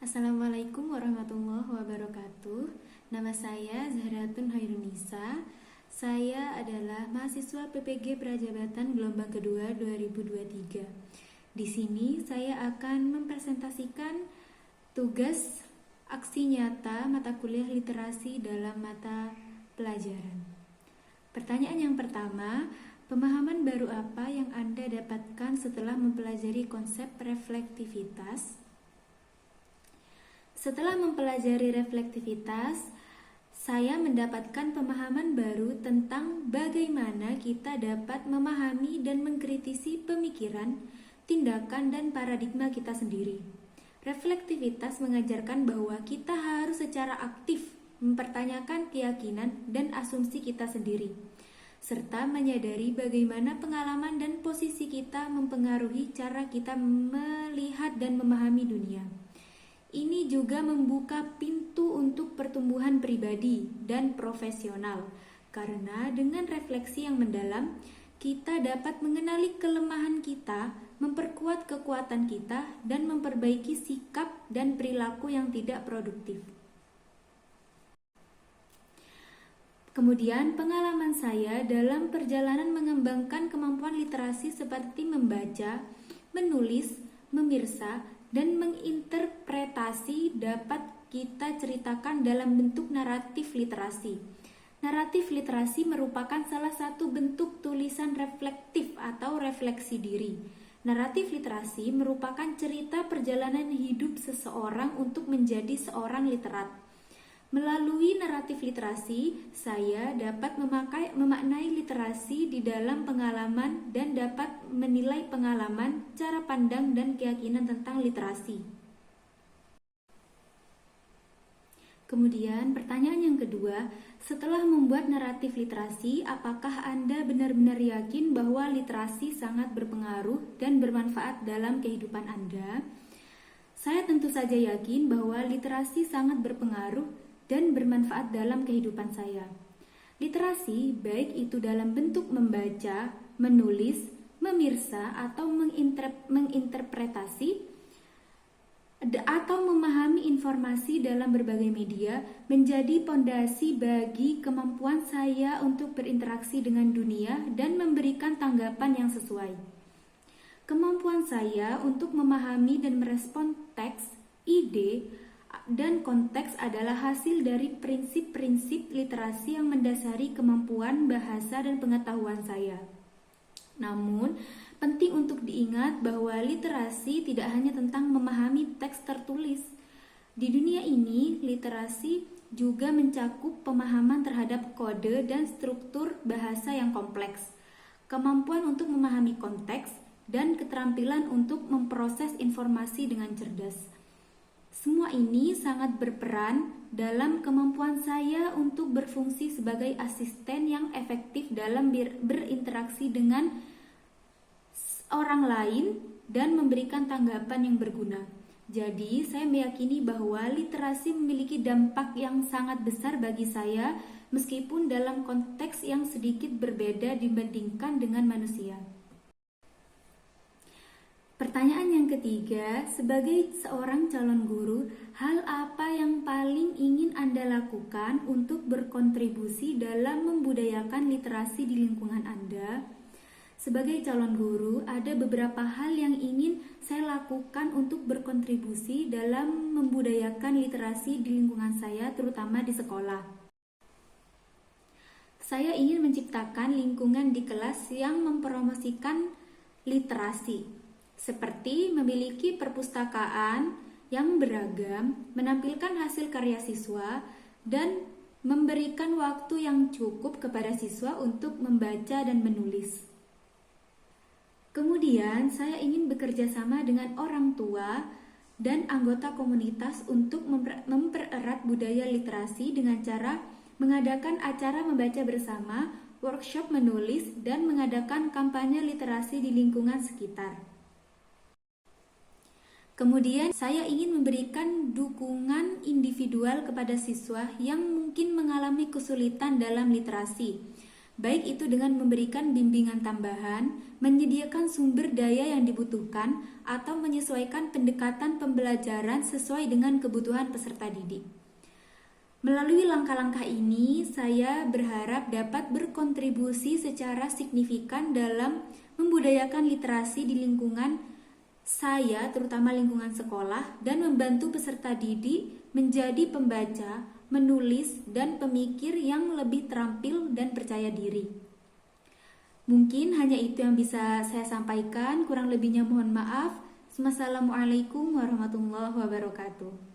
Assalamualaikum warahmatullahi wabarakatuh. Nama saya Zahratun Hairunisa. Saya adalah mahasiswa PPG Prajabatan gelombang kedua 2023. Di sini saya akan mempresentasikan tugas aksi nyata mata kuliah literasi dalam mata pelajaran. Pertanyaan yang pertama, pemahaman baru apa yang Anda dapatkan setelah mempelajari konsep reflektivitas? Setelah mempelajari reflektivitas, saya mendapatkan pemahaman baru tentang bagaimana kita dapat memahami dan mengkritisi pemikiran, tindakan, dan paradigma kita sendiri. Reflektivitas mengajarkan bahwa kita harus secara aktif mempertanyakan keyakinan dan asumsi kita sendiri, serta menyadari bagaimana pengalaman dan posisi kita mempengaruhi cara kita melihat dan memahami dunia. Ini juga membuka pintu untuk pertumbuhan pribadi dan profesional, karena dengan refleksi yang mendalam, kita dapat mengenali kelemahan kita, memperkuat kekuatan kita, dan memperbaiki sikap dan perilaku yang tidak produktif. Kemudian, pengalaman saya dalam perjalanan mengembangkan kemampuan literasi seperti membaca, menulis, memirsa, dan menginterpretasi dapat kita ceritakan dalam bentuk naratif literasi. Naratif literasi merupakan salah satu bentuk tulisan reflektif atau refleksi diri. Naratif literasi merupakan cerita perjalanan hidup seseorang untuk menjadi seorang literat. Melalui naratif literasi, saya dapat memaknai literasi di dalam pengalaman dan dapat menilai pengalaman, cara pandang, dan keyakinan tentang literasi. Kemudian, pertanyaan yang kedua, setelah membuat naratif literasi, apakah Anda benar-benar yakin bahwa literasi sangat berpengaruh dan bermanfaat dalam kehidupan Anda? Saya tentu saja yakin bahwa literasi sangat berpengaruh dan bermanfaat dalam kehidupan saya. Literasi, baik itu dalam bentuk membaca, menulis, memirsa, atau menginterpretasi, atau memahami informasi dalam berbagai media, menjadi pondasi bagi kemampuan saya untuk berinteraksi dengan dunia dan memberikan tanggapan yang sesuai. Kemampuan saya untuk memahami dan merespon teks, ide, dan konteks adalah hasil dari prinsip-prinsip literasi yang mendasari kemampuan bahasa dan pengetahuan saya. Namun, penting untuk diingat bahwa literasi tidak hanya tentang memahami teks tertulis. Di dunia ini, literasi juga mencakup pemahaman terhadap kode dan struktur bahasa yang kompleks, kemampuan untuk memahami konteks, dan keterampilan untuk memproses informasi dengan cerdas. Semua ini sangat berperan dalam kemampuan saya untuk berfungsi sebagai asisten yang efektif dalam berinteraksi dengan orang lain dan memberikan tanggapan yang berguna. Jadi, saya meyakini bahwa literasi memiliki dampak yang sangat besar bagi saya meskipun dalam konteks yang sedikit berbeda dibandingkan dengan manusia. Pertanyaan yang ketiga, sebagai seorang calon guru, hal apa yang paling ingin Anda lakukan untuk berkontribusi dalam membudayakan literasi di lingkungan Anda? Sebagai calon guru, ada beberapa hal yang ingin saya lakukan untuk berkontribusi dalam membudayakan literasi di lingkungan saya, terutama di sekolah. Saya ingin menciptakan lingkungan di kelas yang mempromosikan literasi, seperti memiliki perpustakaan yang beragam, menampilkan hasil karya siswa, dan memberikan waktu yang cukup kepada siswa untuk membaca dan menulis. Kemudian, saya ingin bekerja sama dengan orang tua dan anggota komunitas untuk mempererat budaya literasi dengan cara mengadakan acara membaca bersama, workshop menulis, dan mengadakan kampanye literasi di lingkungan sekitar. Kemudian, saya ingin memberikan dukungan individual kepada siswa yang mungkin mengalami kesulitan dalam literasi. baik itu dengan memberikan bimbingan tambahan, menyediakan sumber daya yang dibutuhkan, atau menyesuaikan pendekatan pembelajaran sesuai dengan kebutuhan peserta didik. Melalui langkah-langkah ini, saya berharap dapat berkontribusi secara signifikan dalam membudayakan literasi di lingkungan saya, terutama lingkungan sekolah, dan membantu peserta didik menjadi pembaca, menulis, dan pemikir yang lebih terampil dan percaya diri. Mungkin hanya itu yang bisa saya sampaikan, kurang lebihnya mohon maaf. Wassalamualaikum warahmatullahi wabarakatuh.